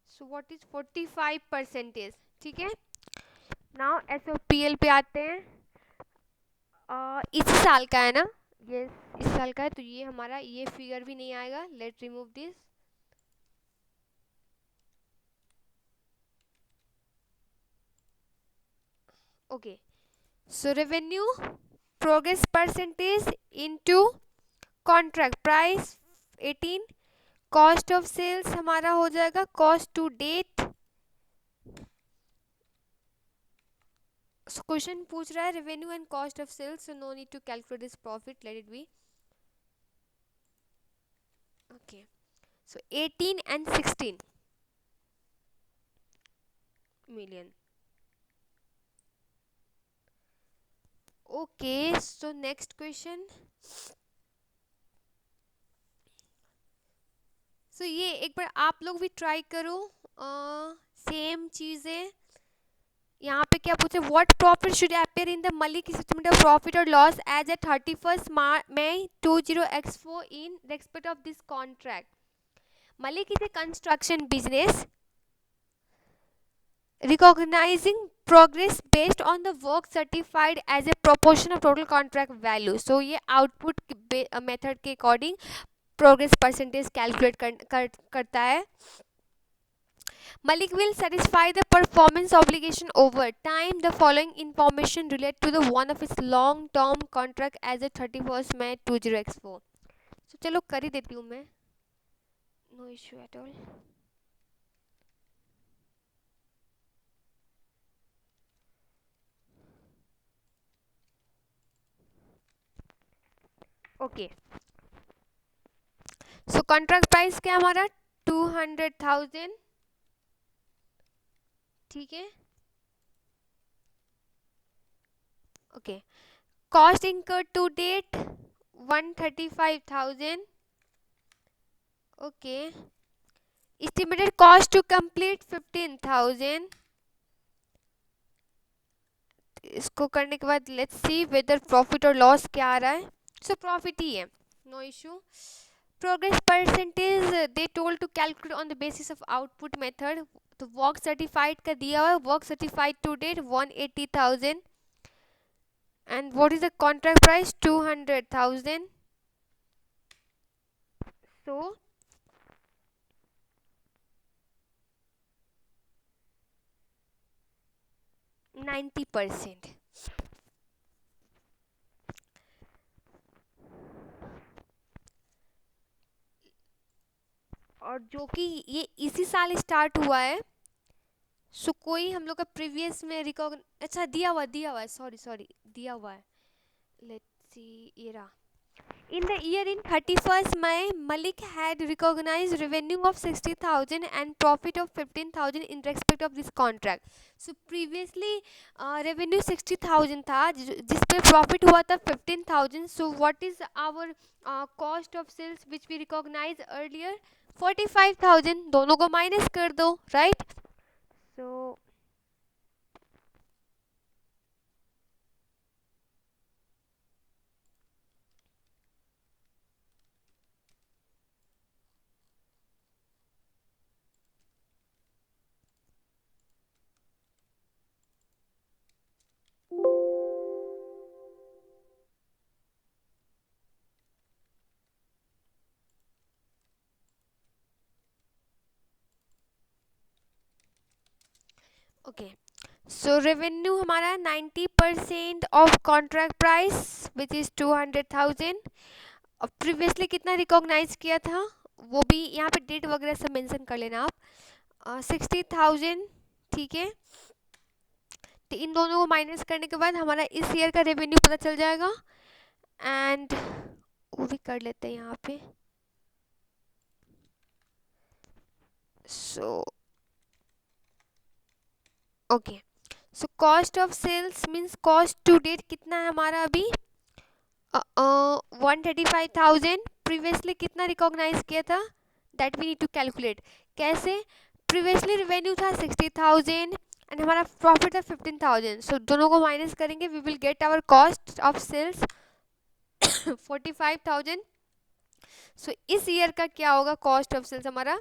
So what is 45%? ठीक है, नाउ SOPL पे आते हैं। इसी साल का है ना, ये इस साल का है, तो ये हमारा ये फिगर भी नहीं आएगा। Let remove this. Okay, so revenue progress percentage into contract price 18, cost of sales हमारा हो जाएगा कॉस्ट टू डेट। क्वेश्चन पूछ रहा है revenue and cost of sales, so no need to calculate this profit, let it be. Okay, so 18 and 16 million. Okay, so next question. So ये एक बार आप लोग भी ट्राई करो, सेम चीज़ें। यहाँ पे क्या पूछे, what profit should appear in the Malik statement of profit और loss as a 31st May 20x4 इन respect of this contract. Malik is a construction business recognizing progress based on the work certified as a proportion of total contract value. So ये output method के according progress percentage calculate करता है। Malik will satisfy the performance obligation over time. The following information relate to the one of its long-term contract as a 31st May 20x4. So चलो कर ही देती हूँ मैं, no issue at all. Okay, so contract price क्या हमारा 200,000, ठीक है। Okay, cost incurred to date 135,000, okay. Estimated cost to complete 15,000। इसको करने के बाद लेट्स सी वेदर प्रॉफिट और लॉस क्या आ रहा है। सो प्रॉफिट ही है, no issue. Progress percentage they told to calculate on the basis of output method. तो वर्क सर्टिफाइड का दिया हुआ है, work certified to date 180,000 and what is the contract price 200,000। सो 90%। और जो कि ये इसी साल स्टार्ट हुआ है, सो कोई हम लोग का प्रीवियस में अच्छा दिया हुआ है, सॉरी दिया हुआ है। लेट्स सी, ये रहा। In the year in 31st May, Malik had recognized revenue of 60,000 and profit of 15,000 in respect of this contract. So previously revenue 60,000 था, जिस पे profit हुआ था 15,000. So what is our cost of sales which we recognized earlier? 45,000. दोनों को minus कर दो, right? So okay. So revenue हमारा 90% of contract price which is 200,000। और प्रीवियसली कितना रिकॉग्नाइज किया था वो भी यहाँ पे डेट वगैरह सब मेंशन कर लेना आप। 60,000, ठीक है। तो इन दोनों को माइनस करने के बाद हमारा इस ईयर का रेवेन्यू पता चल जाएगा एंड वो भी कर लेते हैं यहाँ पे। So okay, so cost of sales means cost to date कितना है हमारा अभी 135,000। प्रीवियसली कितना रिकॉग्नाइज किया था that we need to calculate. कैसे? प्रीवियसली रेवेन्यू था 60,000 एंड हमारा प्रॉफिट था 15,000। सो दोनों को माइनस करेंगे, we will get our cost of sales 45,000। So इस ईयर का क्या होगा कॉस्ट ऑफ सेल्स हमारा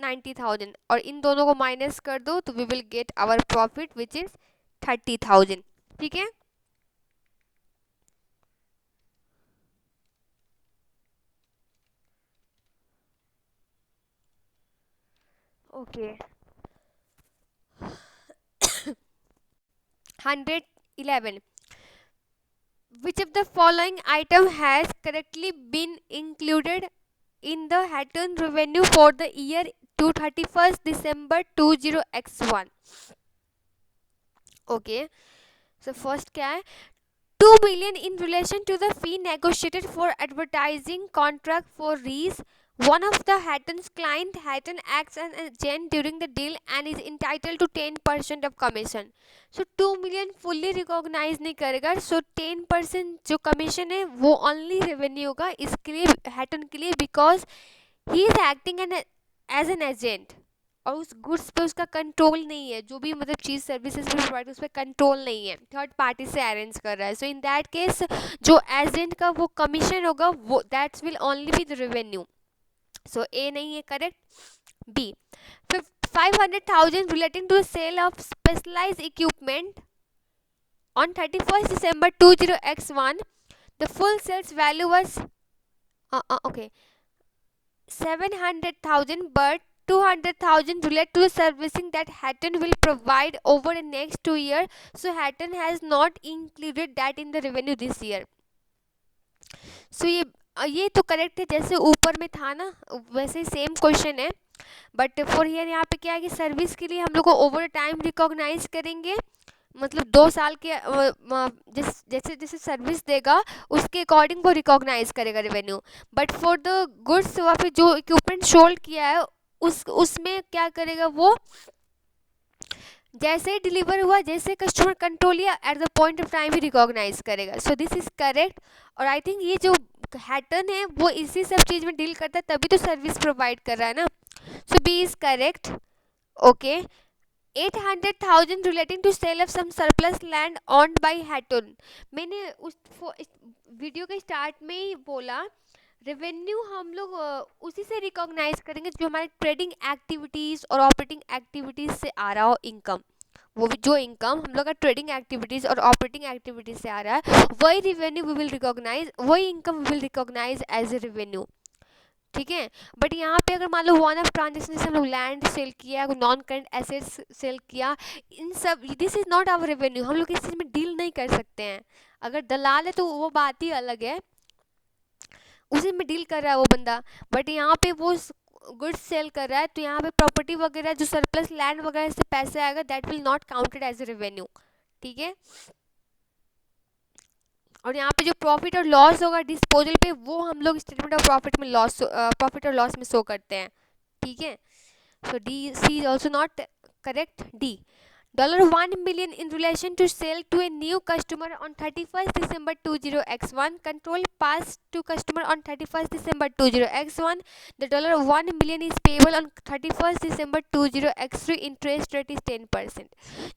90,000 और इन दोनों को माइनस कर दो तो we will get our profit which is 30,000, ठीक है। Okay 111, which of the following item has correctly been included in the Hatton revenue for the year to 31st December 20x1? Okay, so first क्या है 2 million in relation to the fee negotiated for advertising contract for Reese. One of the Hatton's client, Hatton acts as an agent during the deal and is entitled to 10% of commission. So 2 million fully recognize नहीं करेगा, so 10% जो commission है वो only revenue होगा इसके लिए Hatton के लिए, because he is acting as an agent और उस गुड्स पे उसका कंट्रोल नहीं है, जो भी मतलब चीज़ सर्विसेज भी प्रोवाइड उस पर कंट्रोल नहीं है, थर्ड पार्टी से अरेंज कर रहा है। सो इन दैट केस जो एजेंट का वो कमीशन होगा वो that's will only be the revenue. So A नहीं है correct, B 500,000 relating to sale of specialised equipment on 31st December 20x1 the full sales value was okay 700,000 but 200,000 relate to the servicing that Hatton will provide over the next 2 years. So Hatton has not included that in the revenue this year. So ये तो correct है, जैसे ऊपर में था ना वैसे ही same question है, बट फॉर हियर यहाँ पे क्या है कि सर्विस के लिए हम लोग को ओवर टाइम रिकॉग्नाइज करेंगे, मतलब 2 साल के जैसे जैसे सर्विस देगा उसके अकॉर्डिंग वो रिकॉग्नाइज करेगा revenue. But for the goods वहाँ पे जो इक्विपमेंट सोल्ड किया है उसमें क्या करेगा वो, जैसे ही डिलीवर हुआ, जैसे कस्टमर कंट्रोल लिया, at the point of time ही रिकॉग्नाइज करेगा। So this is correct. और आई थिंक ये जो हैटन है वो इसी सब चीज़ में डील करता है, तभी तो सर्विस प्रोवाइड कर रहा है ना। So B is correct. Okay. 800,000 relating to sale of some surplus land owned by Hatton। मैंने इस वीडियो के स्टार्ट में ही बोला, रेवेन्यू हम लोग उसी से रिकॉग्नाइज करेंगे जो हमारे ट्रेडिंग एक्टिविटीज़ और ऑपरेटिंग एक्टिविटीज़ से आ रहा हो इनकम। वो भी जो इनकम हम लोग का ट्रेडिंग एक्टिविटीज़ और ऑपरेटिंग एक्टिविटीज़ से आ रहा है, वही रिवेन्यू वी विल रिकॉग्नाइज, वही income we will recognise as a revenue. ठीक है। बट यहाँ पे अगर मान लो वन ऑफ ट्रांजेक्शन जैसे हम लोग लैंड सेल किया, नॉन करंट एसेट्स सेल किया, इन सब, this is not our revenue. हम लोग इस चीज़ में डील नहीं कर सकते हैं। अगर दलाल है तो वो बात ही अलग है, उसी में डील कर रहा है वो बंदा। बट यहाँ पे वो गुड्स सेल कर रहा है, तो यहाँ पे प्रॉपर्टी वगैरह जो सरप्लस लैंड वगैरह से पैसे आएगा, that will not counted as a revenue. ठीक है। और यहाँ पे जो प्रॉफिट और लॉस होगा डिस्पोजल पे, वो हम लोग स्टेटमेंट ऑफ प्रॉफिट में लॉस, प्रॉफिट और लॉस में शो करते हैं। ठीक है। So D C is also not correct. D, $1 million in relation to sale to a new customer on 31st December 20x1, control passed to customer on 31st December 20x1, the $1 million is payable on 31st December 20x3, interest rate is 10%।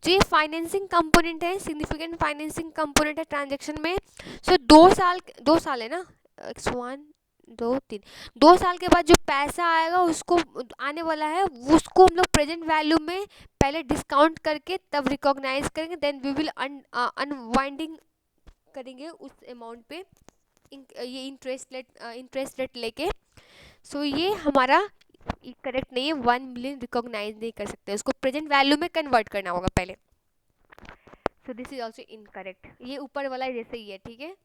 जो ये financing component है, significant financing component है transaction में। सो 2 साल है ना, x1 2 3, 2 साल के बाद जो पैसा आएगा उसको, आने वाला है, उसको हम लोग प्रेजेंट वैल्यू में पहले डिस्काउंट करके तब रिकॉग्नाइज करेंगे, देन वी विल अनवाइंडिंग करेंगे उस अमाउंट पे ये इंटरेस्ट रेट लेके। सो ये हमारा करेक्ट नहीं है, 1 मिलियन रिकॉग्नाइज नहीं कर सकते, उसको प्रेजेंट वैल्यू में कन्वर्ट करना होगा पहले। सो दिस इज ऑल्सो इनकरेक्ट, ये ऊपर वाला जैसे ही है। ठीक है।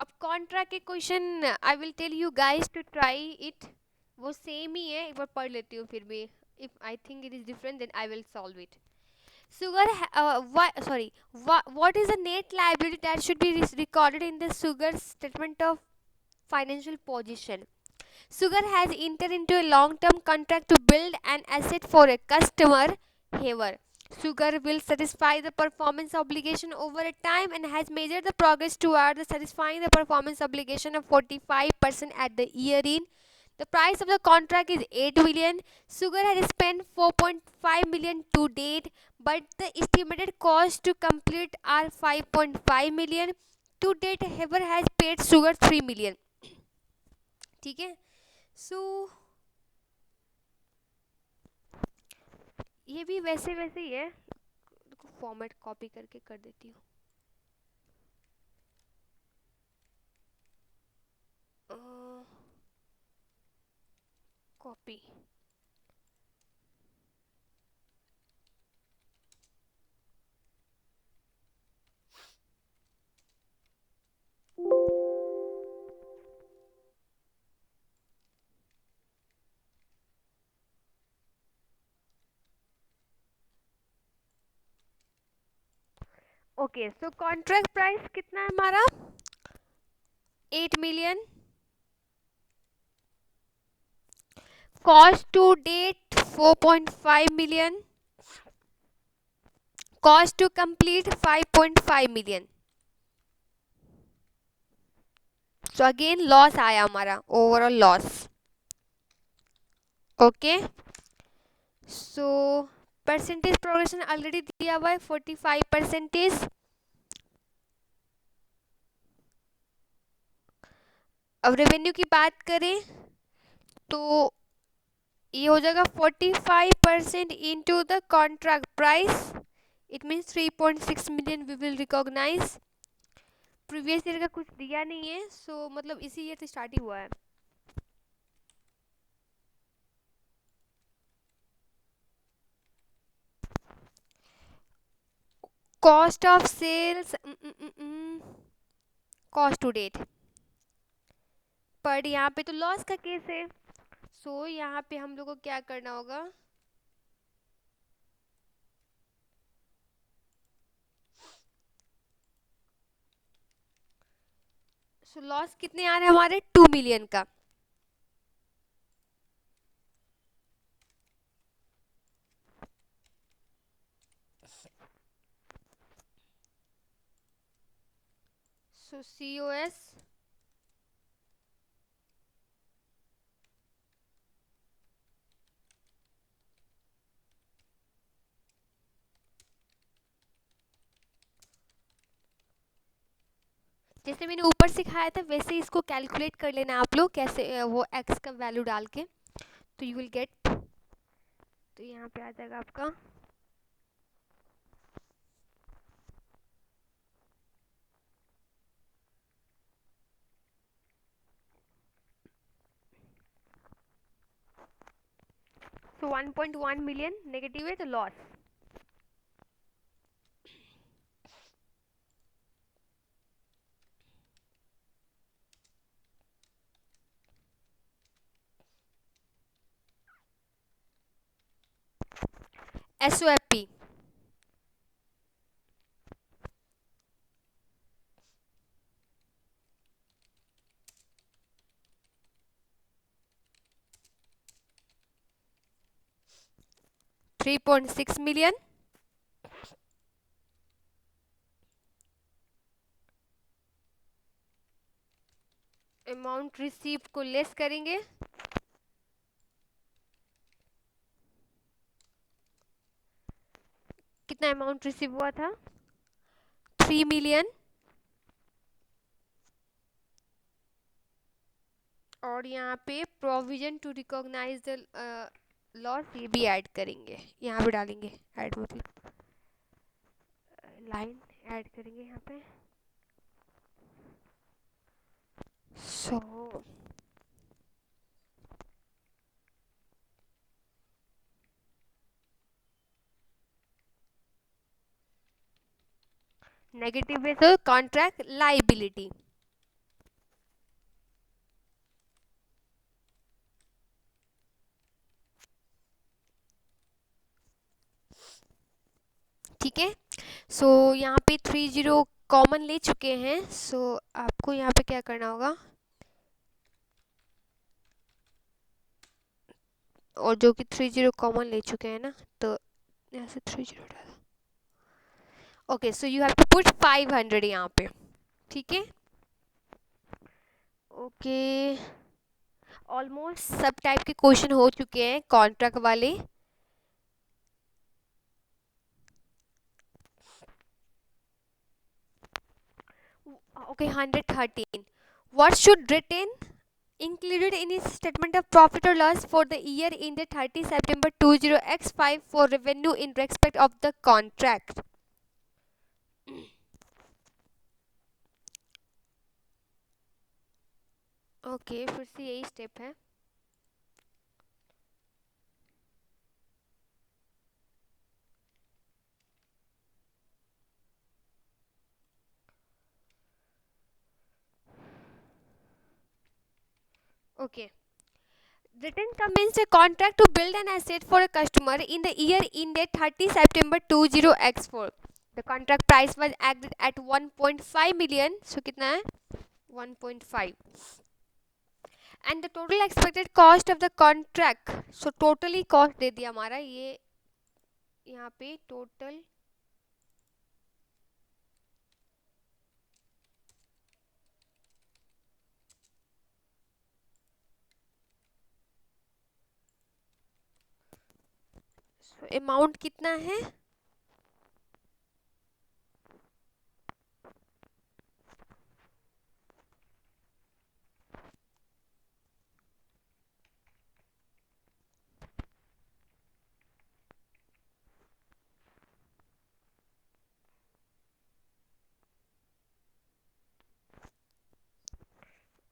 अब कॉन्ट्रैक्ट के question I will tell you guys to try it, वो सेम ही है, एक बार पढ़ लेती हूँ फिर भी। If I think it is different then I will solve it. Sugar, what is the net liability that should be recorded in the Sugar statement of financial position? Sugar has entered into a long-term contract to build an asset for a customer. However, Sugar will satisfy the performance obligation over a time and has measured the progress toward satisfying the performance obligation of 45% at the year end. The price of the contract is 8 million. Sugar has spent 4.5 million to date, but the estimated cost to complete are 5.5 million. To date, Heber has paid Sugar 3 million. ठीक है। सो ये भी वैसे वैसे ही है, format copy करके कर देती हूँ। Copy. Okay, so contract price कितना है हमारा, 8 million. Cost to date 4.5 million. Cost to complete 5.5 million. So again loss आया हमारा, overall loss. Okay. So percentage progression already दिया हुआ है 45%। अब रेवेन्यू की बात करें तो ये हो जाएगा 45% into the contract price, it means 3.6 million we will recognise. Previous year का कुछ दिया नहीं है, सो मतलब इसी ईयर से स्टार्ट ही हुआ है। Cost of sales, cost to date, पर यहाँ पे तो लॉस का केस है। सो यहाँ पे हम लोग को क्या करना होगा, सो लॉस कितने आ रहे हैं हमारे 2 मिलियन का। सो COS जैसे मैंने ऊपर सिखाया था वैसे इसको कैलकुलेट कर लेना आप लोग, कैसे वो एक्स का वैल्यू डाल के, तो यू विल गेट। तो यहाँ पे आ जाएगा आपका 1.1 मिलियन नेगेटिव है तो loss. SOFP 3.6 million. Amount receive को लेस करेंगे, कितना अमाउंट रिसीव हुआ था 3 मिलियन, और यहाँ पे provision to recognise the loss ये भी ऐड करेंगे, यहाँ पे डालेंगे ऐड, मतलब लाइन ऐड करेंगे यहाँ पे। सो नेगेटिव है तो कॉन्ट्रैक्ट लाइबिलिटी। ठीक है, सो यहाँ पे 30 कॉमन ले चुके हैं। सो आपको यहाँ पे क्या करना होगा, और जो कि 30 कॉमन ले चुके हैं ना, तो यहाँ से 30 डाला। Okay, so you have to put 500 यहाँ पे। ठीक है, ओके, ऑलमोस्ट सब टाइप के क्वेश्चन हो चुके हैं कॉन्ट्रैक्ट वाले। Okay, 113, what should written included in his statement of profit or loss for the year ended 30 September 20x5 for revenue in respect of the contract। Okay, फिर से यही step है। Okay, written commenced a contract to build an asset for a customer in the year ended 30 September 20x4। The contract price was agreed at 1.5 million, so कितना है 1.5, and the total expected cost of the contract, so totally cost दे दिया हमारा ये यहाँ पे total amount कितना है,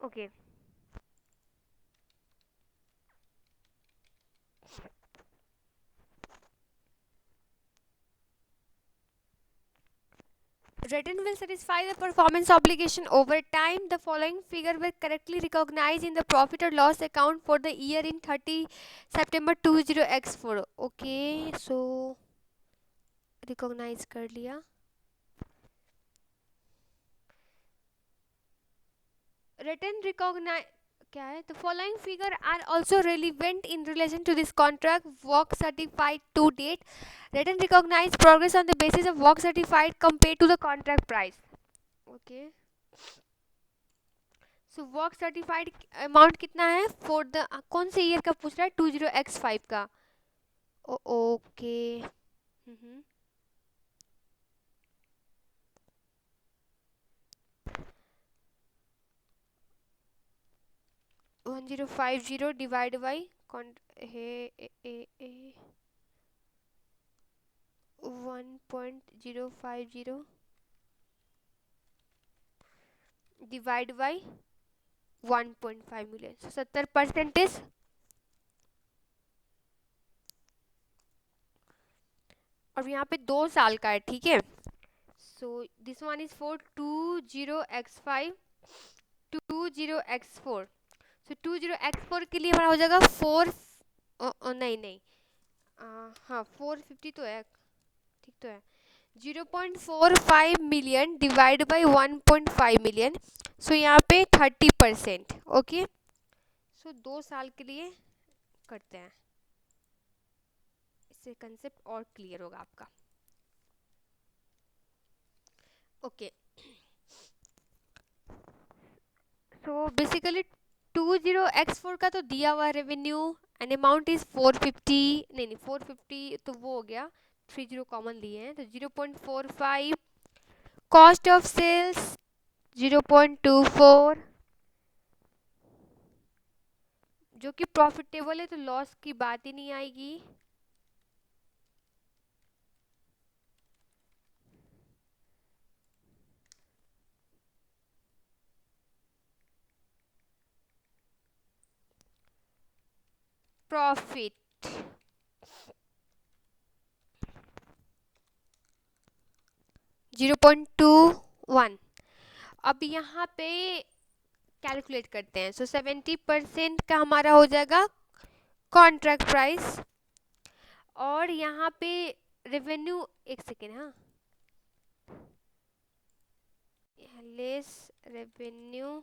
okay. Written will satisfy the performance obligation over time. The following figure were correctly recognized in the profit or loss account for the year in 30 September 20x4। Okay, so recognize कर लिया। Return recognise क्या है, the following figure are also relevant in relation to this contract work certified to date, return recognise progress on the basis of work certified compare to the contract price. Okay, so work certified amount कितना है for the, कौन से year का पूछ रहा है, 20x5 का। Okay, 1050 divide by है 1050 डिवाइड बाई 1.5 मिलियन, 70%। और यहाँ पे 2 साल का है, ठीक है। सो this one is for 20x5 20x4। So 20x4 के लिए हमारा हो जाएगा 4, नहीं नहीं, हाँ 450 तो है, ठीक तो है। 0.45 million divide by 1.5 million, so यहाँ पे 30%। ओके, सो 2 साल के लिए करते हैं, इससे कंसेप्ट और क्लियर होगा आपका। ओके, सो बेसिकली 20x4 का तो दिया हुआ रेवेन्यू एंड अमाउंट इज 450, नहीं नहीं 450 तो वो हो गया, 30 कॉमन लिए हैं, तो 0.45, कॉस्ट ऑफ सेल्स 0.24, जो कि प्रॉफिटेबल है तो लॉस की बात ही नहीं आएगी। प्रॉफिट 0.21। अब यहाँ पे कैलकुलेट करते हैं, सो 70% का हमारा हो जाएगा कॉन्ट्रैक्ट प्राइस, और यहाँ पे रेवेन्यू, एक सेकेंड, हाँ, less revenue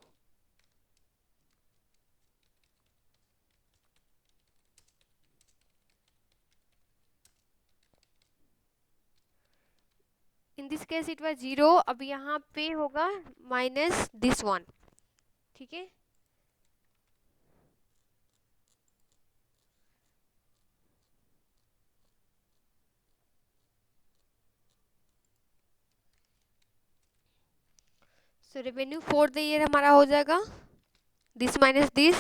in this case it was 0, अब यहाँ पे होगा माइनस दिस वन, ठीक है। So revenue for the year हमारा हो जाएगा this minus this,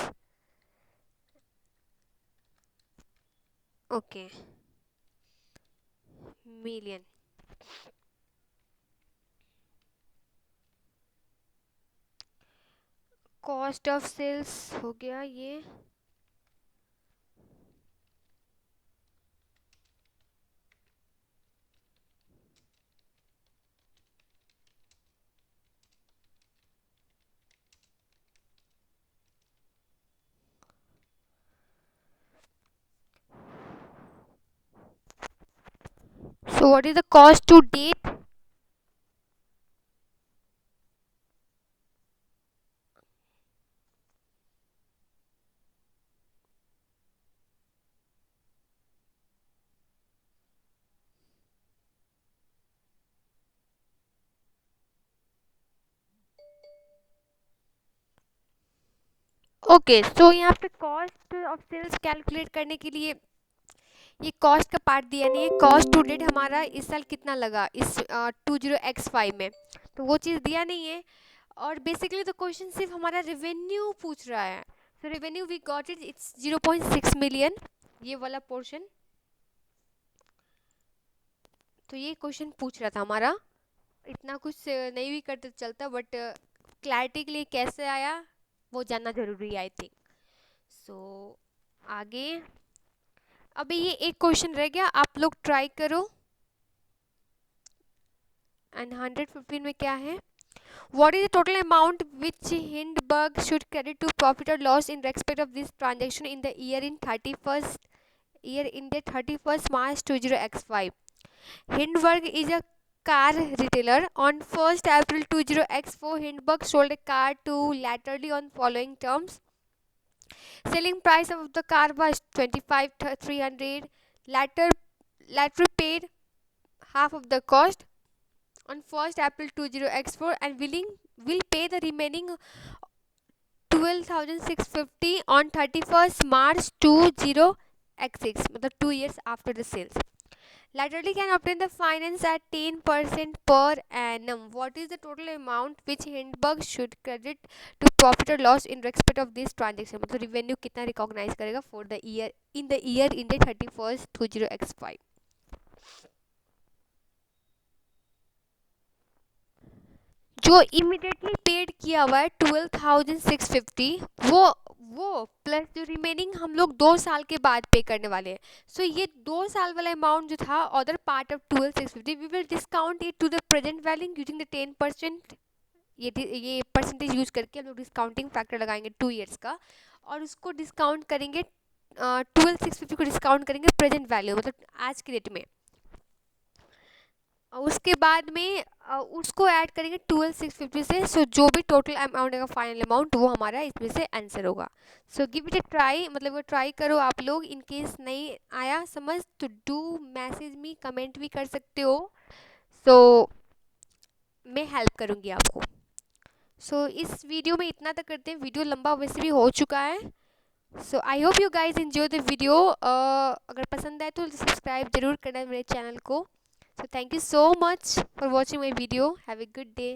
okay, million. Cost of sales हो गया ये, so what is the cost to date, okay. So यहाँ पे कॉस्ट ऑफ सेल्स कैलकुलेट करने के लिए ये कॉस्ट का पार्ट दिया नहीं है, कॉस्ट टू डेट हमारा इस साल कितना लगा इस 20x5 में, तो वो चीज़ दिया नहीं है। और बेसिकली तो क्वेश्चन सिर्फ हमारा रेवेन्यू पूछ रहा है, so revenue we got it, it's 0.6 million, ये वाला पोर्शन। तो ये क्वेश्चन पूछ रहा था हमारा, इतना कुछ नहीं भी करते चलता, बट क्लैरिटी के लिए कैसे आया वो जानना जरूरी है आई थिंक। सो आगे, अभी ये एक क्वेश्चन रह गया, आप लोग ट्राई करो। एंड 115 में क्या है, what is the total amount which Hindburg should credit to profit और loss in respect of this transaction in the year in 31st March 20x5। Hindburg is a car retailer. On 1st April 20X4, Hindenburg sold a car to Latterly on following terms. Selling price of the car was 25,300. Latter paid half of the cost on 1st April 20X4 and will pay the remaining 12,650 on 31st March 20X6, मतलब 2 years after the sales. Laterally can obtain the finance at 10% per annum. What is the total amount which Hindenburg should credit to profit or loss in respect of this transaction? मतलब revenue कितना recognize करेगा for the year in the year ended 31st 20X5. जो immediately paid किया हुआ है 12,650, वो plus जो remaining हम लोग 2 साल के बाद पे करने वाले हैं. सो ये 2 साल वाला अमाउंट जो था other part of 12,650 we will discount it to the present value using the 10%. ये परसेंटेज यूज करके हम लोग डिस्काउंटिंग फैक्टर लगाएंगे 2 इयर्स का और उसको डिस्काउंट करेंगे 12,650 को डिस्काउंट करेंगे प्रेजेंट वैल्यू मतलब आज की डेट में. उसके बाद में उसको ऐड करेंगे 12,650 से. सो जो भी टोटल अमाउंट है फाइनल अमाउंट वो हमारा इसमें से आंसर होगा. So give it a try, मतलब वो ट्राई करो आप लोग. इन केस नहीं आया समझ तो डू मैसेज मी, कमेंट भी कर सकते हो. सो मैं हेल्प करूँगी आपको. सो इस वीडियो में इतना तक करते हैं. वीडियो लंबा वैसे भी हो चुका है. So I hope you guys enjoy the video. अगर पसंद आए तो सब्सक्राइब जरूर करना मेरे चैनल को. So thank you so much for watching my video. Have a good day.